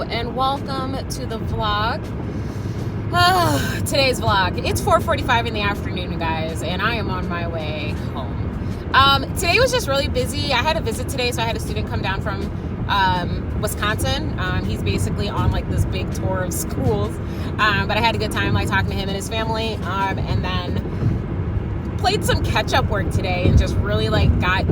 Hello and welcome to the vlog. Today's vlog. It's 4:45 in the afternoon, guys, and I am on my way home. Today was just really busy. I had a visit today, so I had a student come down from Wisconsin. He's basically on like this big tour of schools, but I had a good time like talking to him and his family, and then played some catch-up work today and just really got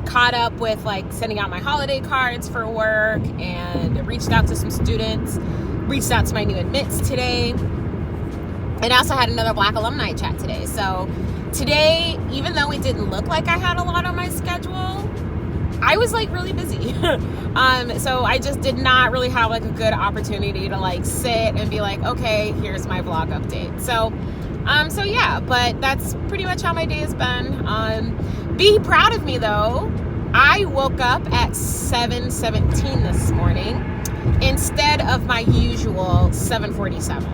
caught up with sending out my holiday cards for work and reached out to some students, reached out to my new admits today, and I also had another Black alumni chat today. So today, even though it didn't look like I had a lot on my schedule, I was really busy. So I just did not really have a good opportunity to sit and be okay, here's my vlog update. So yeah, but that's pretty much how my day has been. Be proud of me though. I woke up at 7:17 this morning instead of my usual 7:47.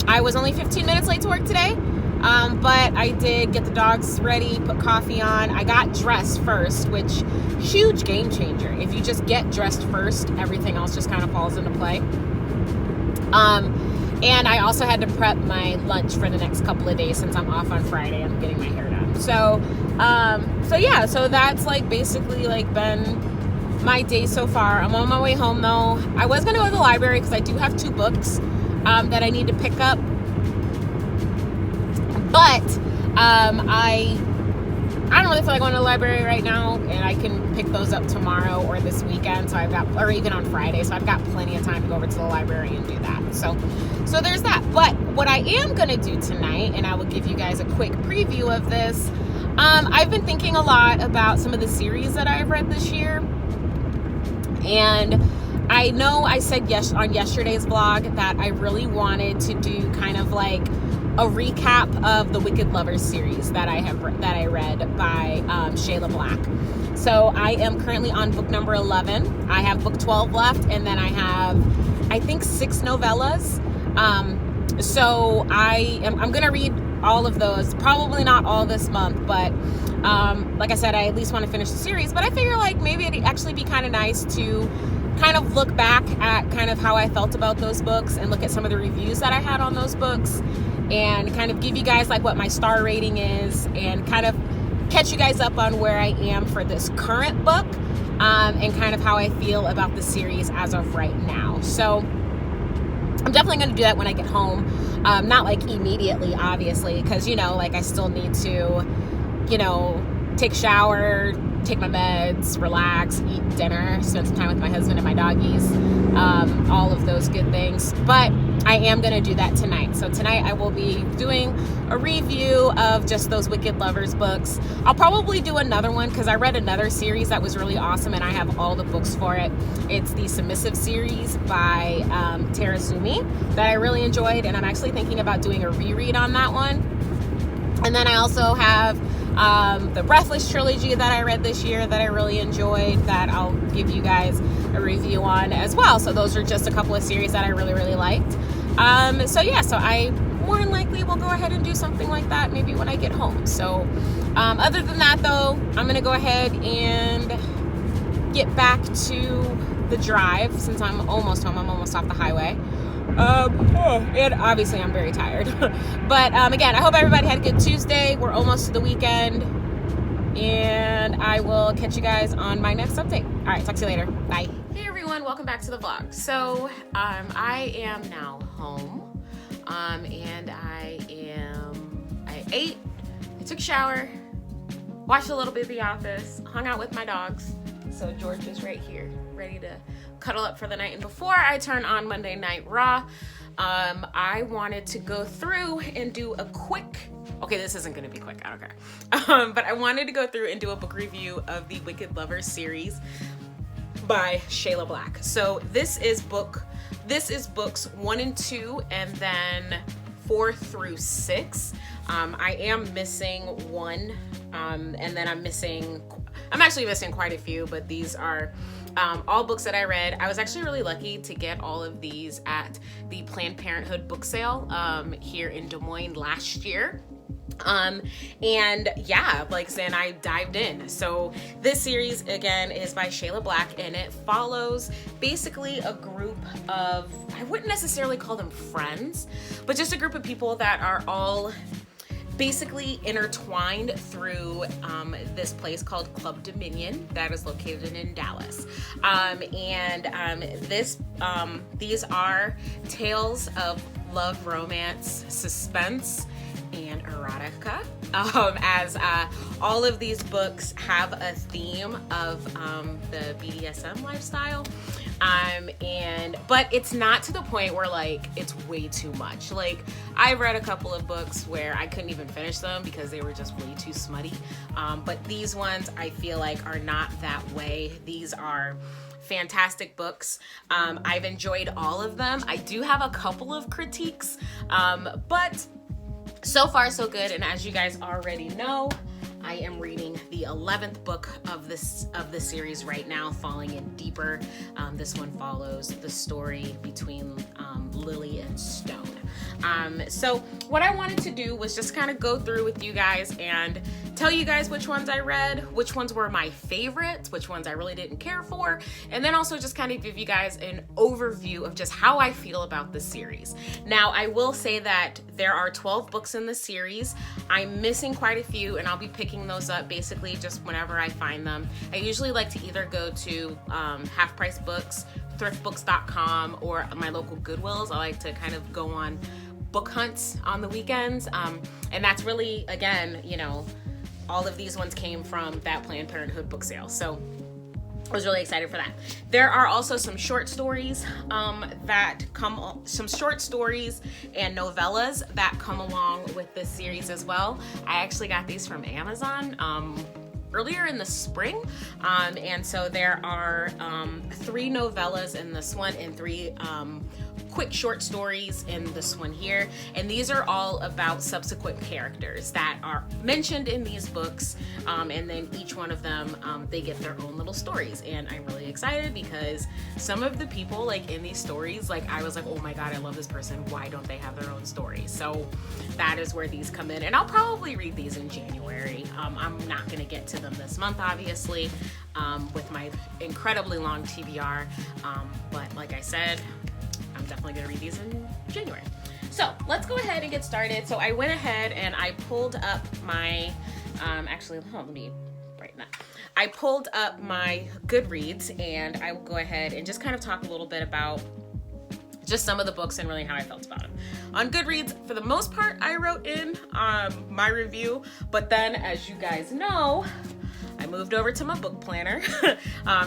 I was only 15 minutes late to work today, but I did get the dogs ready, put coffee on. I got dressed first, which huge game changer. If you just get dressed first, everything else just kind of falls into play. And I also had to prep my lunch for the next couple of days since I'm off on Friday. I'm getting my hair done. So yeah, so that's basically been my day so far. I'm on my way home though. I was gonna go to the library because I do have 2 books that I need to pick up. But I don't really feel like going to the library right now, and I can pick those up tomorrow or this weekend. Or even on Friday. So I've got plenty of time to go over to the library and do that. So there's that. But what I am gonna do tonight, and I will give you guys a quick preview of this. I've been thinking a lot about some of the series that I've read this year, and I know I said yes on yesterday's vlog that I really wanted to do kind of a recap of the Wicked Lovers series that I read by Shayla Black. So I am currently on book number 11. I have book 12 left, and then I have, I think, 6 novellas. So I'm gonna read all of those. Probably not all this month, but like I said, I at least want to finish the series. But I figure maybe it'd actually be kind of nice to kind of look back at kind of how I felt about those books and look at some of the reviews that I had on those books, and kind of give you guys what my star rating is, and kind of catch you guys up on where I am for this current book, and kind of how I feel about the series as of right now. So I'm definitely going to do that when I get home. Not immediately, obviously, because I still need to take a shower, take my meds, relax, eat dinner, spend some time with my husband and my doggies, all of those good things. But I am going to do that tonight. So tonight I will be doing a review of just those Wicked Lovers books. I'll probably do another one because I read another series that was really awesome, and I have all the books for it. It's the Submissive series by cheris that I really enjoyed, and I'm actually thinking about doing a reread on that one. And then I also have the Breathless trilogy that I read this year that I really enjoyed, that I'll give you guys a review on as well. So those are just a couple of series that I really, really liked. So I more than likely will go ahead and do something like that maybe when I get home. So other than that though, I'm gonna go ahead and get back to the drive since I'm almost home. I'm almost off the highway. And obviously I'm very tired. But again, I hope everybody had a good Tuesday. We're almost to the weekend, and I will catch you guys on my next update. All right, talk to you later. Bye. Hey everyone, welcome back to the vlog. So I am now home, and I ate, I took a shower, watched a little bit of The Office, hung out with my dogs. So George is right here, ready to cuddle up for the night. And before I turn on Monday Night Raw, I wanted to go through and do a quick, okay, this isn't going to be quick, I don't care. But I wanted to go through and do a book review of the Wicked Lovers series by Shayla Black. So this is books 1 and 2, and then 4 through 6. I am missing 1, and then I'm actually missing quite a few, but these are all books that I read. I was actually really lucky to get all of these at the Planned Parenthood book sale here in Des Moines last year. And yeah, like saying, I dived in. So this series again is by Shayla Black, and it follows basically a group of, I wouldn't necessarily call them friends, but just a group of people that are all basically intertwined through this place called Club Dominion that is located in Dallas. These are tales of love, romance, suspense, and erotica, as all of these books have a theme of the BDSM lifestyle. But it's not to the point where like it's way too much. Like, I've read a couple of books where I couldn't even finish them because they were just way too smutty. But these ones I feel like are not that way. These are fantastic books. I've enjoyed all of them. I do have a couple of critiques, but so far so good. And as you guys already know, I am reading the 11th book of the series right now, Falling in Deeper. This one follows the story between Lily and Stone. So what I wanted to do was just kind of go through with you guys and tell you guys which ones I read, which ones were my favorites, which ones I really didn't care for, and then also just kind of give you guys an overview of just how I feel about the series. Now, I will say that there are 12 books in the series. I'm missing quite a few, and I'll be picking those up basically just whenever I find them. I usually like to either go to Half Price Books, thriftbooks.com, or my local Goodwills. I like to kind of go on book hunts on the weekends, and that's really, again, you know, all of these ones came from that Planned Parenthood book sale, so I was really excited for that. There are also some short stories some short stories and novellas that come along with this series as well. I actually got these from Amazon earlier in the spring, and so there are 3 novellas in this one and 3 quick short stories in this one here, and these are all about subsequent characters that are mentioned in these books, and then each one of them, they get their own little stories, and I'm really excited because some of the people like in these stories, like I was like, oh my god, I love this person, why don't they have their own story? So that is where these come in, and I'll probably read these in January. I'm not gonna get to them this month, obviously, with my incredibly long TBR, but like I said, I'm definitely gonna read these in January. So let's go ahead and get started. So I went ahead and I pulled up my, let me brighten that. I pulled up my Goodreads, and I will go ahead and just kind of talk a little bit about just some of the books and really how I felt about them. On Goodreads, for the most part, I wrote in my review, but then as you guys know, I moved over to my book planner.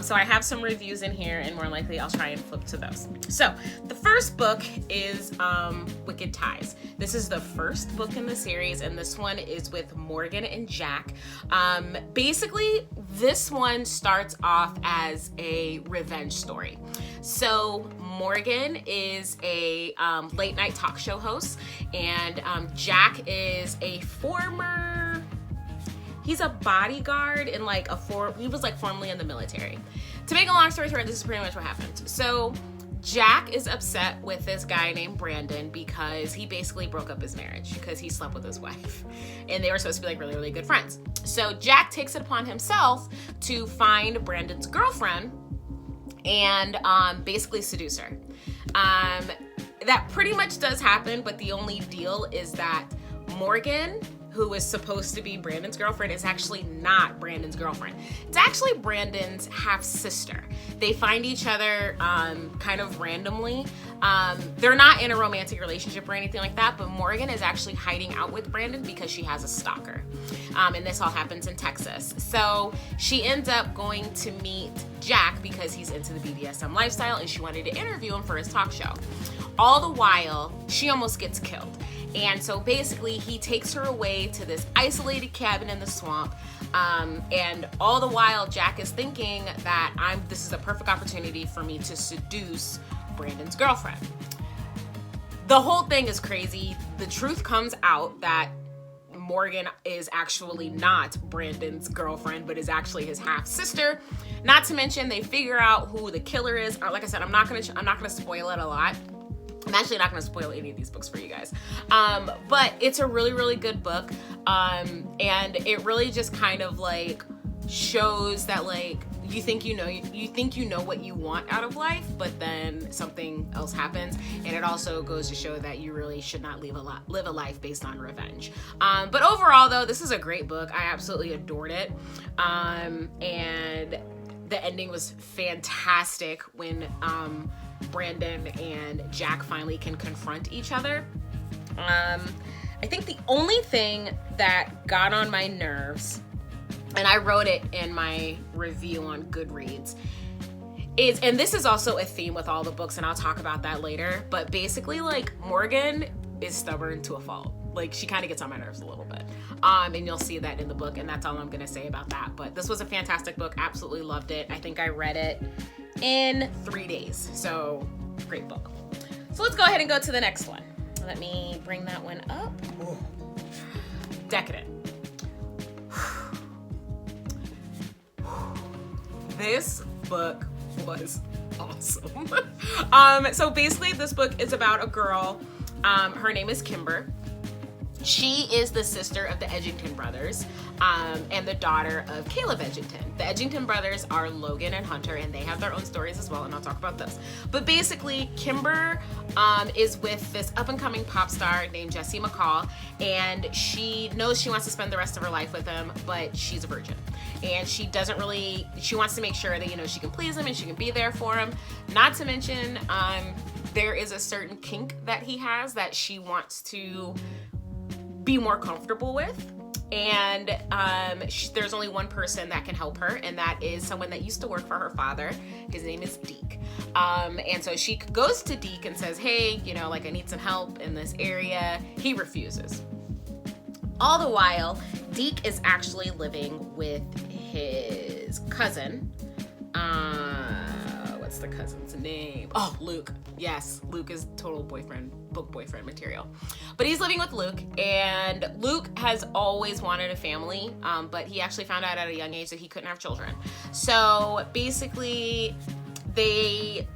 So I have some reviews in here, and more likely I'll try and flip to those. So the first book is Wicked Ties. This is the first book in the series, and this one is with Morgan and Jack. Basically, this one starts off as a revenge story. So Morgan is a late night talk show host, and Jack is a he's a bodyguard in like he was like formerly in the military. To make a long story short, this is pretty much what happened. So Jack is upset with this guy named Brandon because he basically broke up his marriage because he slept with his wife, and they were supposed to be like really, really good friends. So Jack takes it upon himself to find Brandon's girlfriend and basically seduce her. That pretty much does happen, but the only deal is that Morgan, who is supposed to be Brandon's girlfriend, is actually not Brandon's girlfriend. It's actually Brandon's half-sister. They find each other kind of randomly. They're not in a romantic relationship or anything like that, but Morgan is actually hiding out with Brandon because she has a stalker. And this all happens in Texas. So she ends up going to meet Jack because he's into the BDSM lifestyle, and she wanted to interview him for his talk show. All the while, she almost gets killed. And so basically he takes her away to this isolated cabin in the swamp. And all the while Jack is thinking that this is a perfect opportunity for me to seduce Brandon's girlfriend. The whole thing is crazy. The truth comes out that Morgan is actually not Brandon's girlfriend, but is actually his half sister. Not to mention they figure out who the killer is. Like I said, I'm not gonna spoil it a lot. I'm actually not going to spoil any of these books for you guys. But it's a really, really good book. And it really just kind of like shows that like you think you know what you want out of life, but then something else happens. And it also goes to show that you really should not live a life based on revenge. But overall though, this is a great book. I absolutely adored it. And the ending was fantastic when Brandon and Jack finally can confront each other. I think the only thing that got on my nerves, and I wrote it in my review on Goodreads, is, and this is also a theme with all the books, and I'll talk about that later, but basically like Morgan is stubborn to a fault. Like she kind of gets on my nerves a little bit. And you'll see that in the book, and that's all I'm gonna say about that. But this was a fantastic book, absolutely loved it. I think I read it in 3 days, so great book. So let's go ahead and go to the next one. Let me bring that one up. Ooh. Decadent. This book was awesome. So basically this book is about a girl. Her name is Kimber. She is the sister of the Edgington brothers, and the daughter of Caleb Edgington. The Edgington brothers are Logan and Hunter, and they have their own stories as well, and I'll talk about those. But basically, Kimber is with this up-and-coming pop star named Jesse McCall, and she knows she wants to spend the rest of her life with him, but she's a virgin. And she wants to make sure that, you know, she can please him and she can be there for him. Not to mention, there is a certain kink that he has that she wants to be more comfortable with, and there's only one person that can help her, and that is someone that used to work for her father. His name is Deke. And so she goes to Deke and says, hey, you know, like I need some help in this area. He refuses. All the while, Deke is actually living with his cousin. What's the cousin's name? Oh, Luke. Yes, Luke is total book boyfriend material. But he's living with Luke, and Luke has always wanted a family, but he actually found out at a young age that he couldn't have children. So basically, they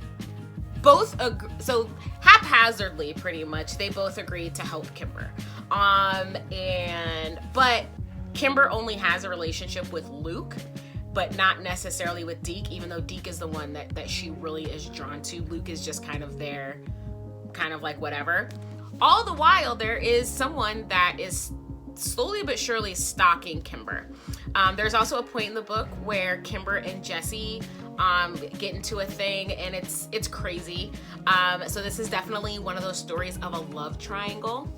both so haphazardly, pretty much, they both agreed to help Kimber. But Kimber only has a relationship with Luke, but not necessarily with Deke, even though Deke is the one that she really is drawn to. Luke is just kind of there, kind of like whatever. All the while, there is someone that is slowly but surely stalking Kimber. There's also a point in the book where Kimber and Jesse get into a thing, and it's crazy. So this is definitely one of those stories of a love triangle.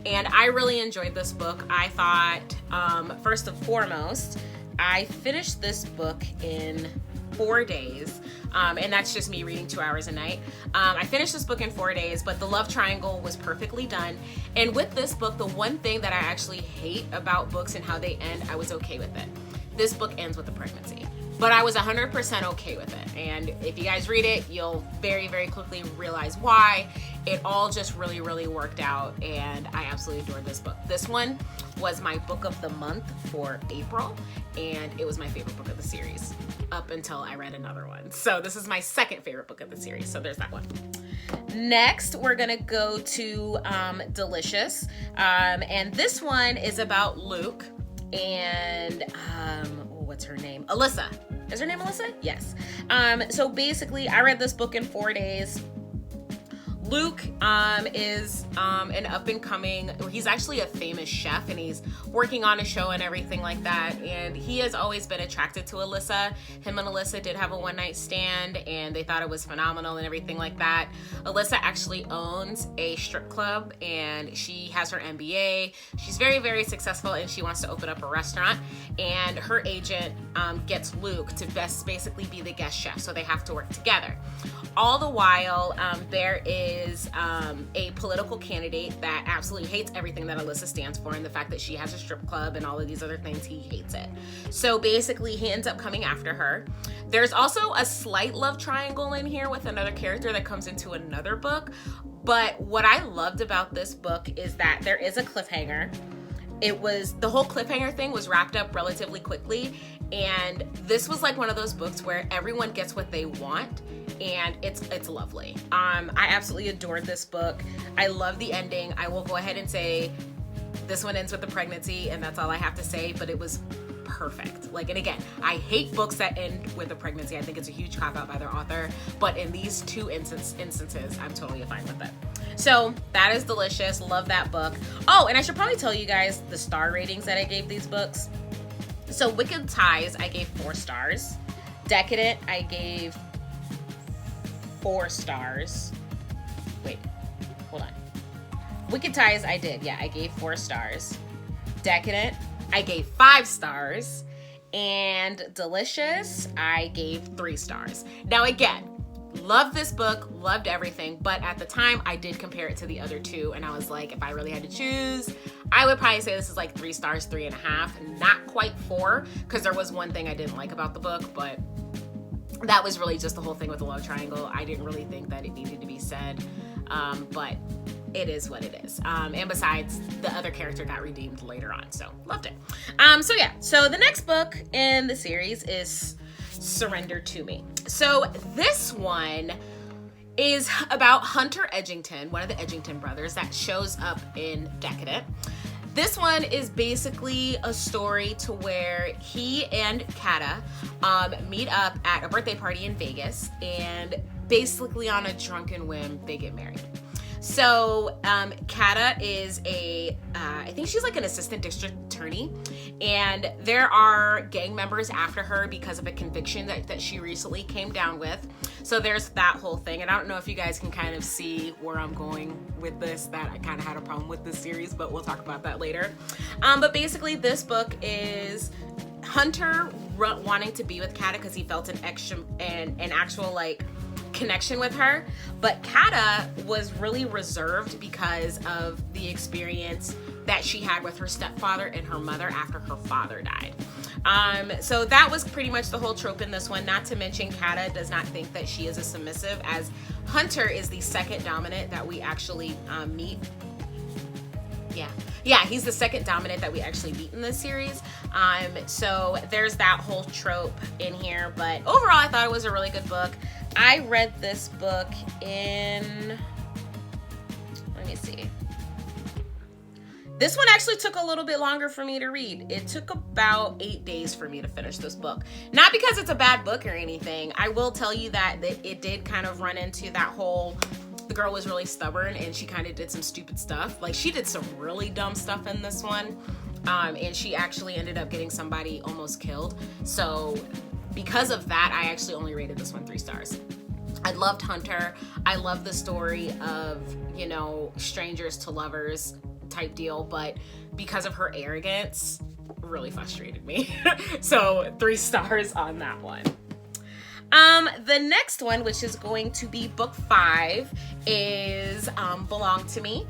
And I really enjoyed this book. I thought, first and foremost, I finished this book in 4 days. And that's just me reading 2 hours a night. I finished this book in 4 days, but the love triangle was perfectly done. And with this book, the one thing that I actually hate about books and how they end, I was okay with it. This book ends with a pregnancy, but I was 100% okay with it. And if you guys read it, you'll very, very quickly realize why. It all just really, really worked out, and I absolutely adored this book. This one was my book of the month for April, and it was my favorite book of the series up until I read another one. So this is my second favorite book of the series, so there's that one. Next, we're gonna go to Delicious, and this one is about Luke and what's her name? Alyssa. Is her name Alyssa? Yes. So basically, I read this book in 4 days. Luke is an up-and-coming, he's actually a famous chef, and he's working on a show and everything like that, and he has always been attracted to Alyssa. Him and Alyssa did have a one-night stand, and they thought it was phenomenal and everything like that. Alyssa actually owns a strip club, and she has her MBA. She's very, very successful, and she wants to open up a restaurant, and her agent gets Luke to basically be the guest chef, so they have to work together. All the while, there is a political candidate that absolutely hates everything that Alyssa stands for, and the fact that she has a strip club and all of these other things, he hates it. So basically, he ends up coming after her. There's also a slight love triangle in here with another character that comes into another book. But what I loved about this book is that there is a cliffhanger. it was, the whole cliffhanger thing was wrapped up relatively quickly, and this was like one of those books where everyone gets what they want, and it's lovely. I absolutely adored this book. I love the ending. I will go ahead and say this one ends with the pregnancy, and that's all I have to say, but it was perfect. Like, and again, I hate books that end with a pregnancy. I think it's a huge cop-out by their author, but in these two instances, I'm totally fine with it. So that is delicious. Love that book. Oh, and I should probably tell you guys the star ratings that I gave these books. So Wicked Ties, I gave 4 stars. Decadent, I gave 4 stars. Wait, hold on. Wicked Ties, I did. Yeah, I gave 4 stars. Decadent, I gave 5 stars. And Delicious, I gave 3 stars. Now again, loved this book, loved everything, but at the time I did compare it to the other 2, and I was like, if I really had to choose, I would probably say this is like 3 stars, 3.5, not quite 4, because there was one thing I didn't like about the book, but that was really just the whole thing with the love triangle. I didn't really think that it needed to be said, but it is what it is. And besides, the other character got redeemed later on, so loved it. So yeah, so the next book in the series is Surrender to Me. So this one is about Hunter Edgington, one of the Edgington brothers that shows up in Decadent. This one is basically a story to where he and Kata meet up at a birthday party in Vegas, and basically on a drunken whim, they get married. So Kata is I think she's like an assistant district attorney, and there are gang members after her because of a conviction that she recently came down with. So there's that whole thing, and I don't know if you guys can kind of see where I'm going with this, that I kind of had a problem with this series, but we'll talk about that later. But basically this book is Hunter wanting to be with Kata because he felt an actual like connection with her, but Kata was really reserved because of the experience that she had with her stepfather and her mother after her father died. So that was pretty much the whole trope in this one, not to mention Kata does not think that she is a submissive, as Hunter is the second dominant that we actually meet. Yeah, he's the second dominant that we actually meet in this series. So there's that whole trope in here, but overall I thought it was a really good book. I read this book in, let me see. This one actually took a little bit longer for me to read. It took about 8 days for me to finish this book. Not because it's a bad book or anything. I will tell you that it did kind of run into that whole, the girl was really stubborn and she kind of did some stupid stuff. Like, she did some really dumb stuff in this one. And she actually ended up getting somebody almost killed. So because of that, I actually only rated this one 3 stars. I loved Hunter. I love the story of, you know, strangers to lovers type deal, but because of her arrogance, really frustrated me. So 3 stars on that one. The next one, which is going to be book 5, is Belong to Me.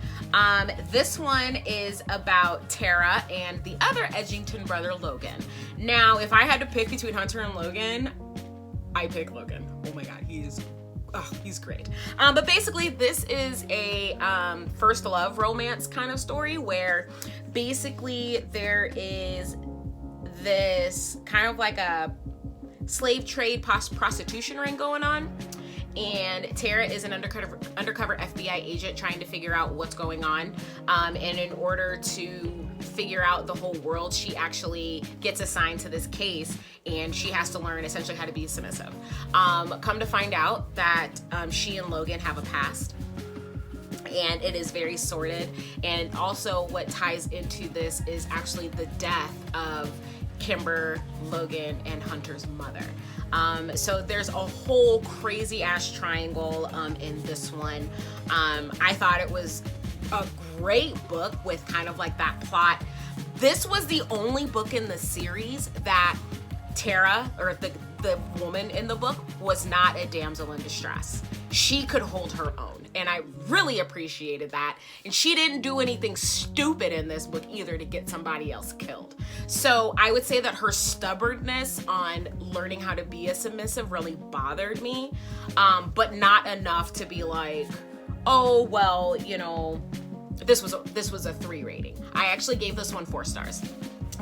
This one is about Tara and the other Edgington brother, Logan. Now, if I had to pick between Hunter and Logan, I pick Logan. Oh my God, he's great. But basically this is a first love romance kind of story where basically there is this kind of like a slave trade prostitution ring going on, and Tara is an undercover FBI agent trying to figure out what's going on, and in order to figure out the whole world, she actually gets assigned to this case, and she has to learn essentially how to be submissive. Come to find out that she and Logan have a past, and it is very sordid, and also what ties into this is actually the death of Kimber, Logan, and Hunter's mother. So there's a whole crazy ass triangle in this one. I thought it was a great book with kind of like that plot. This was the only book in the series that Tara, or the woman in the book, was not a damsel in distress. She could hold her own, and I really appreciated that. And she didn't do anything stupid in this book either to get somebody else killed. So I would say that her stubbornness on learning how to be a submissive really bothered me, but not enough to be like, oh, well, you know, this was a 3 rating. I actually gave this one 4 stars.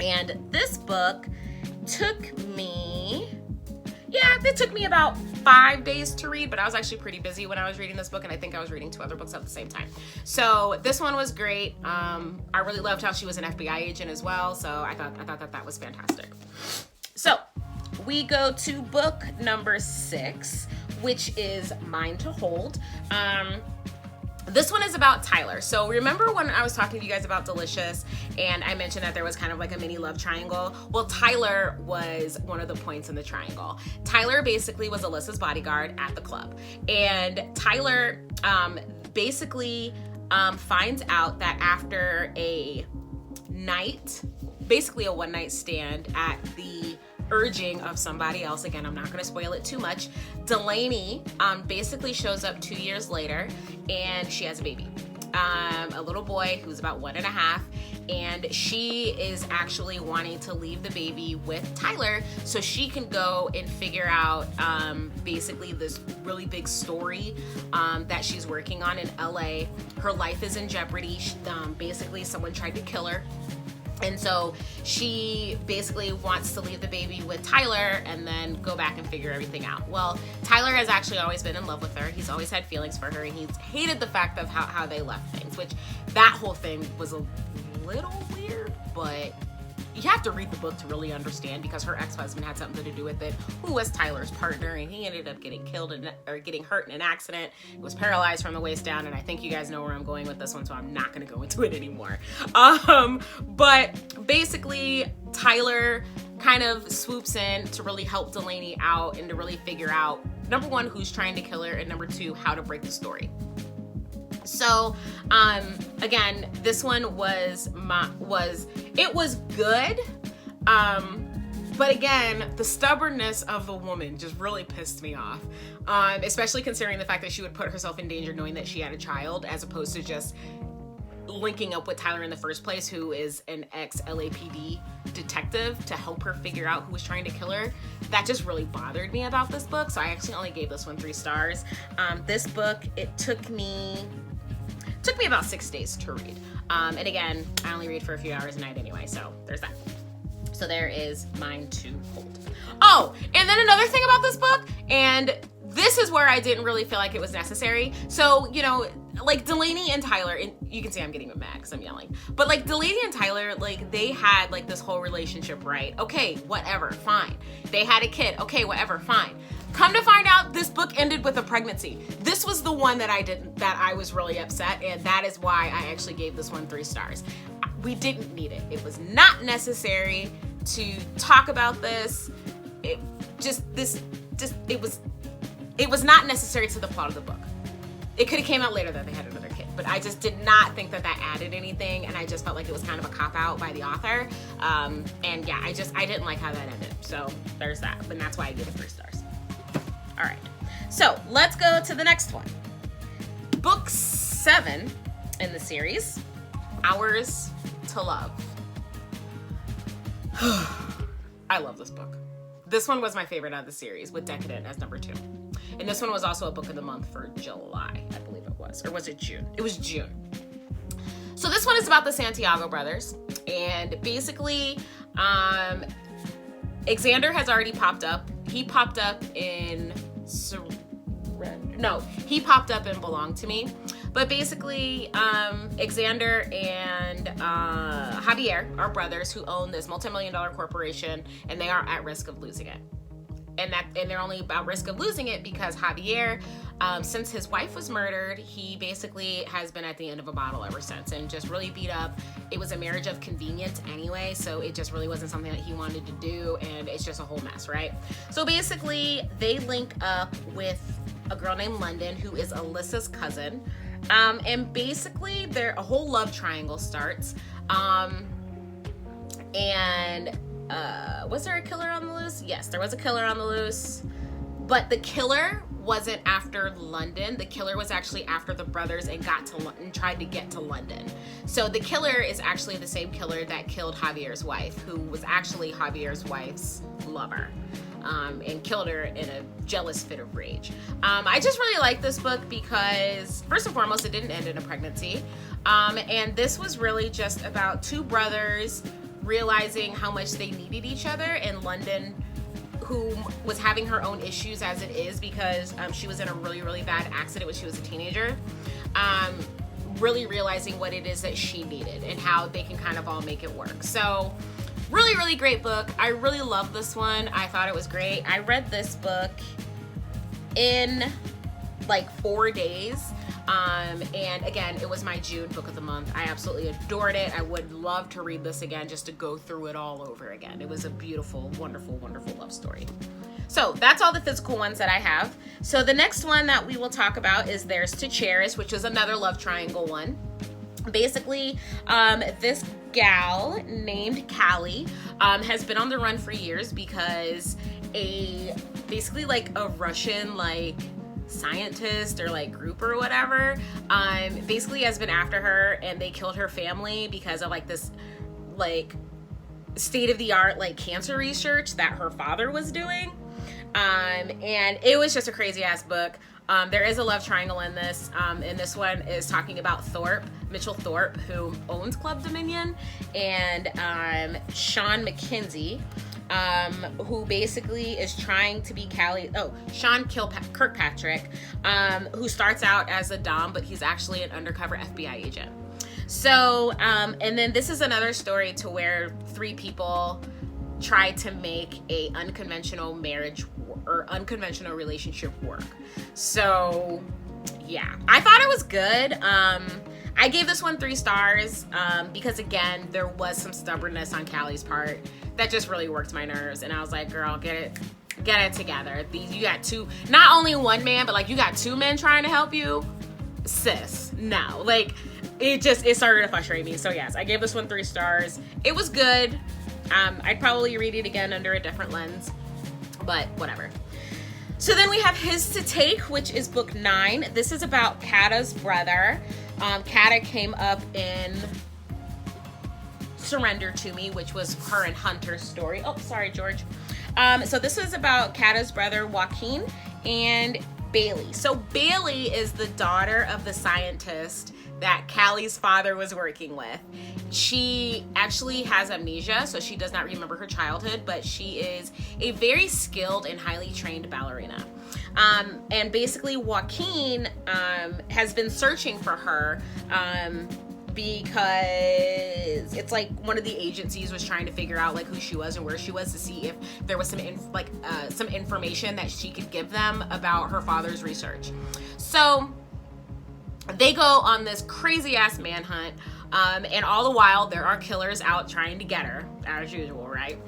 And this book took me, it took me about 5 days to read, but I was actually pretty busy when I was reading this book, and I think I was reading 2 other books at the same time. So this one was great. I really loved how she was an FBI agent as well, so I thought that was fantastic. So we go to book number 6, which is Mine to Hold. This one is about Tyler. So remember when I was talking to you guys about Delicious and I mentioned that there was kind of like a mini love triangle? Well, Tyler was one of the points in the triangle. Tyler basically was Alyssa's bodyguard at the club. And Tyler basically finds out that after a night, basically a one-night stand at the urging of somebody else, again, I'm not going to spoil it too much, Delaney basically shows up 2 years later and she has a baby, a little boy who's about 1.5, and she is actually wanting to leave the baby with Tyler so she can go and figure out basically this really big story that she's working on in LA. Her life is in jeopardy. Basically someone tried to kill her. And so she basically wants to leave the baby with Tyler and then go back and figure everything out. Well, Tyler has actually always been in love with her. He's always had feelings for her, and he's hated the fact of how they left things, which that whole thing was a little weird, but you have to read the book to really understand, because her ex-husband had something to do with it, who was Tyler's partner, and he ended up getting getting hurt in an accident. He was paralyzed from the waist down, and I think you guys know where I'm going with this one, so I'm not going to go into it anymore. But basically, Tyler kind of swoops in to really help Delaney out and to really figure out, number 1, who's trying to kill her, and number 2, how to break the story. So, again, this one was good. But again, the stubbornness of the woman just really pissed me off. Especially considering the fact that she would put herself in danger knowing that she had a child, as opposed to just linking up with Tyler in the first place, who is an ex-LAPD detective, to help her figure out who was trying to kill her. That just really bothered me about this book. So I actually only gave this one 3 stars. This book, it took me about 6 days to read. And again, I only read for a few hours a night anyway, so there's that. So there is Mine to Hold. Oh, and then another thing about this book, and this is where I didn't really feel like it was necessary. So, you know, like Delaney and Tyler, and you can see I'm getting mad because I'm yelling, but like Delaney and Tyler, like they had like this whole relationship, right? Okay, whatever, fine. They had a kid, okay, whatever, fine. Come to find out, this book ended with a pregnancy. This was the one that I was really upset, and that is why I actually gave this one 3 stars. We didn't need it. It was not necessary to talk about this. It was not necessary to the plot of the book. It could have came out later that they had another kid, but I just did not think that added anything, and I just felt like it was kind of a cop-out by the author. And yeah, I didn't like how that ended. So there's that, and that's why I gave it 3 stars. All right, so let's go to the next one. Book 7 in the series, Hours to Love. I love this book. This one was my favorite out of the series, with Decadent as number 2. And this one was also a book of the month for July, I believe it was. Or was it June? It was June. So this one is about the Santiago brothers. And basically, Xander has already popped up. He popped up in Belong to Me. But basically, Xander and Javier are brothers who own this multi-million-dollar corporation, and they are at risk of losing it. And they're only at risk of losing it because Javier, since his wife was murdered, he basically has been at the end of a bottle ever since, and just really beat up. It was a marriage of convenience anyway, so it just really wasn't something that he wanted to do, and it's just a whole mess, right? So basically, they link up with a girl named London, who is Alyssa's cousin. And basically a whole love triangle starts. Was there a killer on the loose? Yes, there was a killer on the loose, but the killer wasn't after London. The killer was actually after the brothers and tried to get to London. So the killer is actually the same killer that killed Javier's wife, who was actually Javier's wife's lover. And killed her in a jealous fit of rage. I just really like this book because, first and foremost, it didn't end in a pregnancy. And this was really just about two brothers realizing how much they needed each other, and London, who was having her own issues as it is because she was in a really, really bad accident when she was a teenager. Really realizing what it is that she needed and how they can kind of all make it work. So really, really great book. I really love this one. I thought it was great. I read this book in like 4 days. And again, it was my June book of the month. I absolutely adored it. I would love to read this again just to go through it all over again. It was a beautiful, wonderful, wonderful love story. So that's all the physical ones that I have. So the next one that we will talk about is Theirs to Cherish, which is another love triangle one. Basically, this gal named Callie has been on the run for years because basically like a Russian scientist or group or whatever basically has been after her, and they killed her family because of this state-of-the-art cancer research that her father was doing. And it was just a crazy ass book. There is a love triangle in this, and this one is talking about Mitchell Thorpe, who owns Club Dominion, and Sean McKenzie, who basically is trying to be Sean Kirkpatrick, who starts out as a dom, but he's actually an undercover FBI agent. So, and then this is another story to where 3 people try to make a unconventional marriage or unconventional relationship work. So yeah, I thought it was good. I gave this one 3 stars because again, there was some stubbornness on Callie's part that just really worked my nerves, and I was like, girl, get it together. You got not only one man, but you got 2 men trying to help you, sis. No, it started to frustrate me. So yes, I gave this one 3 stars. It was good. I'd probably read it again under a different lens, but whatever. So then we have His to Take, which is book 9. This is about Kata's brother. Kata came up in Surrender to Me, which was her and Hunter's story. Oh, sorry, George. So this is about Kata's brother, Joaquin, and Bailey. So Bailey is the daughter of the scientist that Callie's father was working with. She actually has amnesia, so she does not remember her childhood, but she is a very skilled and highly trained ballerina. And basically Joaquin has been searching for her because it's one of the agencies was trying to figure out who she was and where she was to see if there was some information that she could give them about her father's research. So they go on this crazy ass manhunt, and all the while there are killers out trying to get her, as usual, right?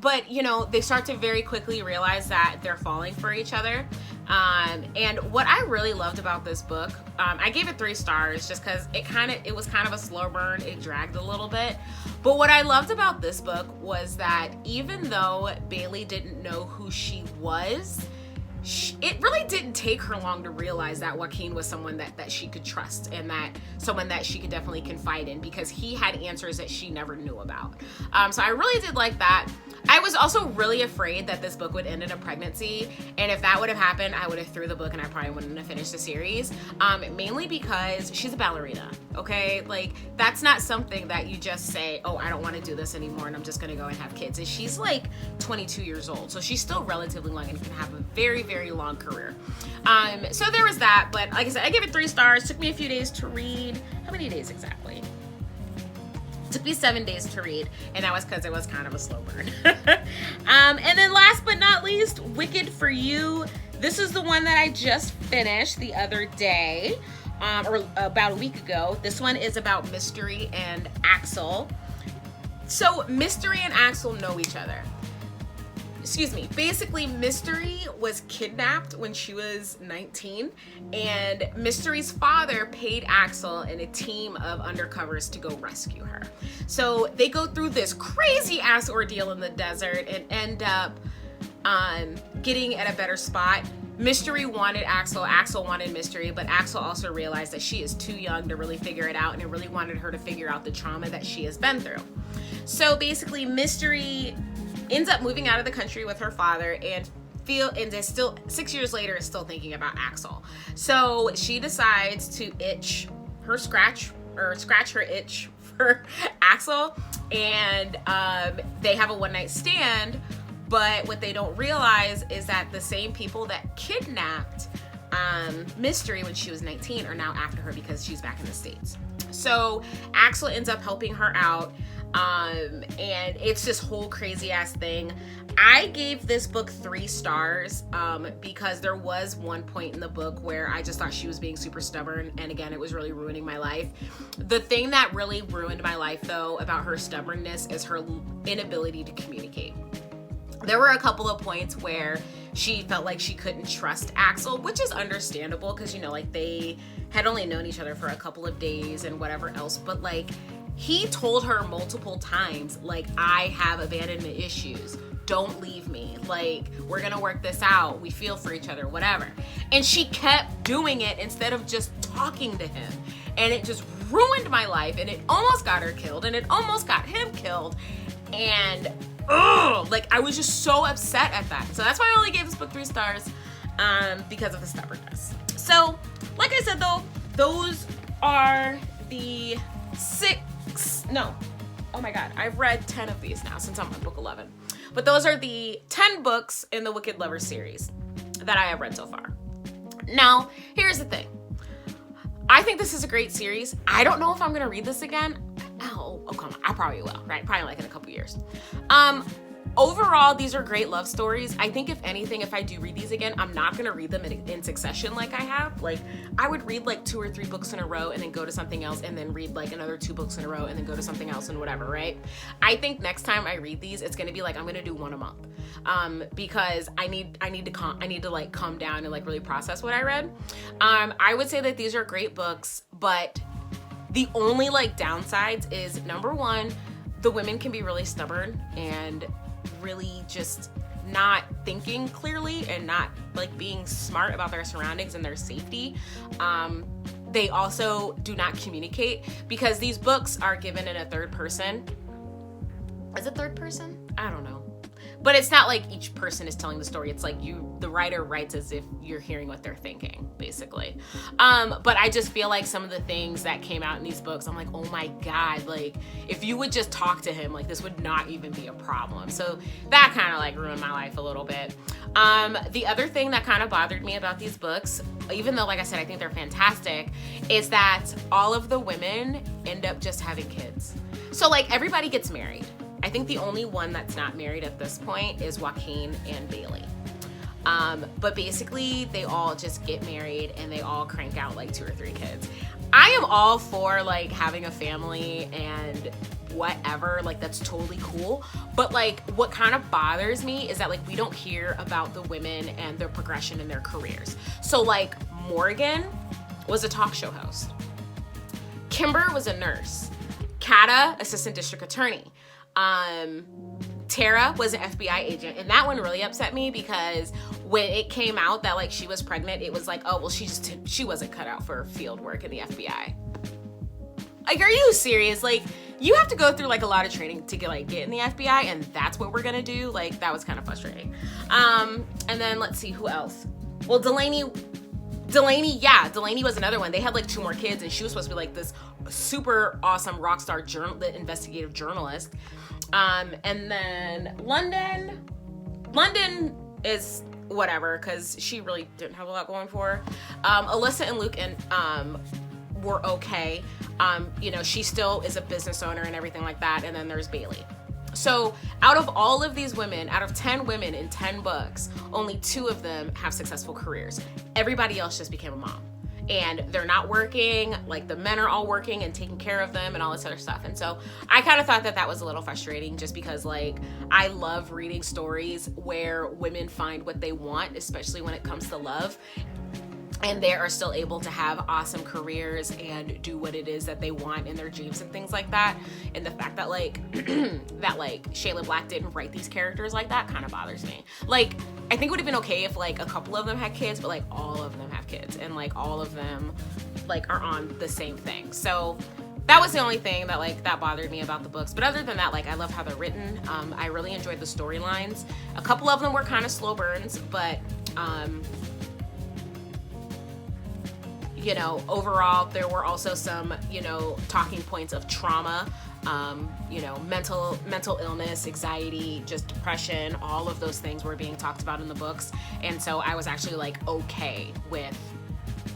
But they start to very quickly realize that they're falling for each other. And what I really loved about this book, I gave it 3 stars just because it was kind of a slow burn. It dragged a little bit. But what I loved about this book was that even though Bailey didn't know who she was, it really didn't take her long to realize that Joaquin was someone that she could trust, and that someone that she could definitely confide in, because he had answers that she never knew about. So I really did like that. I was also really afraid that this book would end in a pregnancy, and if that would have happened, I would have threw the book and I probably wouldn't have finished the series, mainly because she's a ballerina, okay? That's not something that you just say, oh, I don't want to do this anymore and I'm just gonna go and have kids. And she's 22 years old, so she's still relatively young and can have a very, very long career. So there was that, but like I said, I gave it 3 stars. Took me a few days to read. How many days exactly? Took me 7 days to read, and that was because it was kind of a slow burn. And then last but not least, Wicked for You. This is the one that I just finished the other day, or about a week ago. This one is about Mystery and Axel. So Mystery and Axel know each other. Excuse me. Basically, Mystery was kidnapped when she was 19, and Mystery's father paid Axel and a team of undercovers to go rescue her. So they go through this crazy ass ordeal in the desert and end up getting at a better spot. Mystery wanted Axel, Axel wanted Mystery, but Axel also realized that she is too young to really figure it out, and it really wanted her to figure out the trauma that she has been through. So basically, Mystery ends up moving out of the country with her father, and is still 6 years later is still thinking about Axel. So she decides to scratch her itch for Axel, and they have a one-night stand. But what they don't realize is that the same people that kidnapped Mystery when she was 19 are now after her because she's back in the States. So Axel ends up helping her out, and it's this whole crazy ass thing. I gave this book 3 stars because there was one point in the book where I just thought she was being super stubborn, and again, it was really ruining my life. The thing that really ruined my life, though, about her stubbornness is her inability to communicate. There were a couple of points where she felt like she couldn't trust Axel, which is understandable because, you know, like they had only known each other for a couple of days and whatever else. But like he told her multiple times, like, I have abandonment issues. Don't leave me. Like, we're going to work this out. We feel for each other, whatever. And she kept doing it instead of just talking to him. And it just ruined my life. And it almost got her killed. And it almost got him killed. And like I was just so upset at that. So that's why I only gave this book 3 stars, because of the stubbornness. So like I said, though, those are the 6, no, oh my God, I've read 10 of these now since I'm on book 11. But those are the 10 books in the Wicked Lovers series that I have read so far. Now, here's the thing. I think this is a great series. I don't know if I'm gonna read this again. Oh, come on, I probably will, right? Probably like in a couple years. Overall, these are great love stories. I think if anything, if I do read these again, I'm not gonna read them in succession like I have. Like, I would read like 2 or 3 books in a row and then go to something else and then read like another 2 books in a row and then go to something else and whatever, right? I think next time I read these, it's gonna be like, I'm gonna do 1 a month. Because I need to like calm down and like really process what I read. I would say that these are great books, but the only like downsides is, number 1, the women can be really stubborn and really just not thinking clearly and not like being smart about their surroundings and their safety. They also do not communicate because these books are given in a 3rd person. Is it 3rd person? I don't know. But it's not like each person is telling the story. It's like the writer writes as if you're hearing what they're thinking, basically. But I just feel like some of the things that came out in these books, I'm like, oh my God, like if you would just talk to him, like this would not even be a problem. So that kind of like ruined my life a little bit. The other thing that kind of bothered me about these books, even though, like I said, I think they're fantastic, is that all of the women end up just having kids. So like everybody gets married. I think the only one that's not married at this point is Joaquin and Bailey. But basically they all just get married and they all crank out like 2 or 3 kids. I am all for like having a family and whatever, like that's totally cool. But like what kind of bothers me is that like we don't hear about the women and their progression in their careers. So like Morgan was a talk show host. Kimber was a nurse. Kata, assistant district attorney. Tara was an FBI agent, and that one really upset me because when it came out that like she was pregnant, it was like, oh well, she wasn't cut out for field work in the FBI. Like, are you serious? Like, you have to go through like a lot of training to get in the FBI, and that's what we're gonna do. Like, that was kind of frustrating. And then let's see who else. Well, Delaney, was another one. They had like 2 more kids, and she was supposed to be like this super awesome rock star investigative journalist. And then London is whatever, because she really didn't have a lot going for her. Alyssa and Luke were okay. You know, she still is a business owner and everything like that. And then there's Bailey. So out of all of these women, out of 10 women in 10 books, only 2 of them have successful careers. Everybody else just became a mom. And they're not working, like the men are all working and taking care of them and all this other stuff. And so I kind of thought that was a little frustrating, just because like I love reading stories where women find what they want, especially when it comes to love. and they are still able to have awesome careers and do what it is that they want in their dreams and things like that. And the fact that like Shayla Black didn't write these characters like that kind of bothers me. Like, I think it would have been okay if like a couple of them had kids, but like all of them have kids, and like all of them like are on the same thing. So that was the only thing that like that bothered me about the books. But other than that, like I love how they're written. I really enjoyed the storylines. A couple of them were kind of slow burns, but you know, overall, there were also some, you know, talking points of trauma, you know, mental illness, anxiety, just depression, all of those things were being talked about in the books. And so I was actually like okay with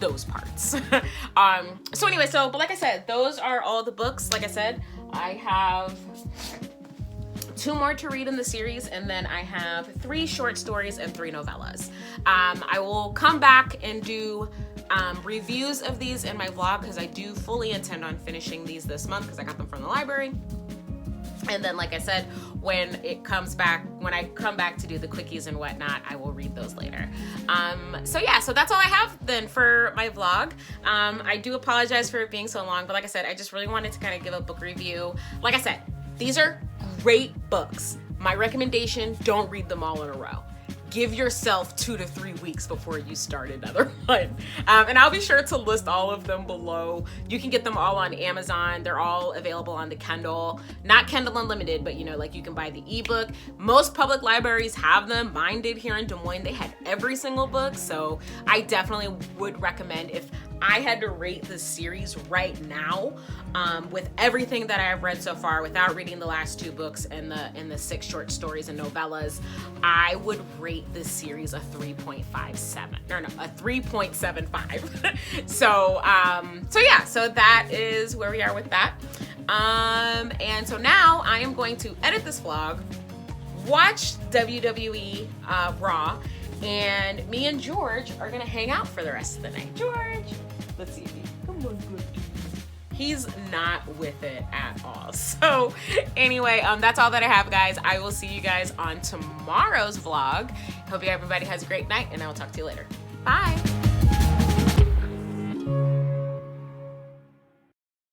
those parts. So anyway, but like I said, those are all the books. Like I said, I have 2 more to read in the series, and then I have 3 short stories and 3 novellas. I will come back and do reviews of these in my vlog, because I do fully intend on finishing these this month because I got them from the library. And then, like I said, when I come back to do the quickies and whatnot, I will read those later. So yeah, so that's all I have then for my vlog. I do apologize for it being so long, but like I said, I just really wanted to kind of give a book review. Like I said, these are great books. My recommendation, don't read them all in a row. Give yourself 2 to 3 weeks before you start another one. And I'll be sure to list all of them below. You can get them all on Amazon. They're all available on the Kindle. Not Kindle Unlimited, but you know, like you can buy the ebook. Most public libraries have them. Mine did here in Des Moines. They had every single book. So I definitely would recommend, if I had to rate this series right now, with everything that I have read so far, without reading the last 2 books and the 6 short stories and novellas, I would rate this series a 3.57, or no, a 3.75. So yeah, so that is where we are with that. And so now I am going to edit this vlog, watch WWE Raw, and me and George are gonna hang out for the rest of the night. George, let's see if he, come on, good. He's not with it at all. So anyway, that's all that I have, guys. I will see you guys on tomorrow's vlog. Hope everybody has a great night, and I will talk to you later. Bye.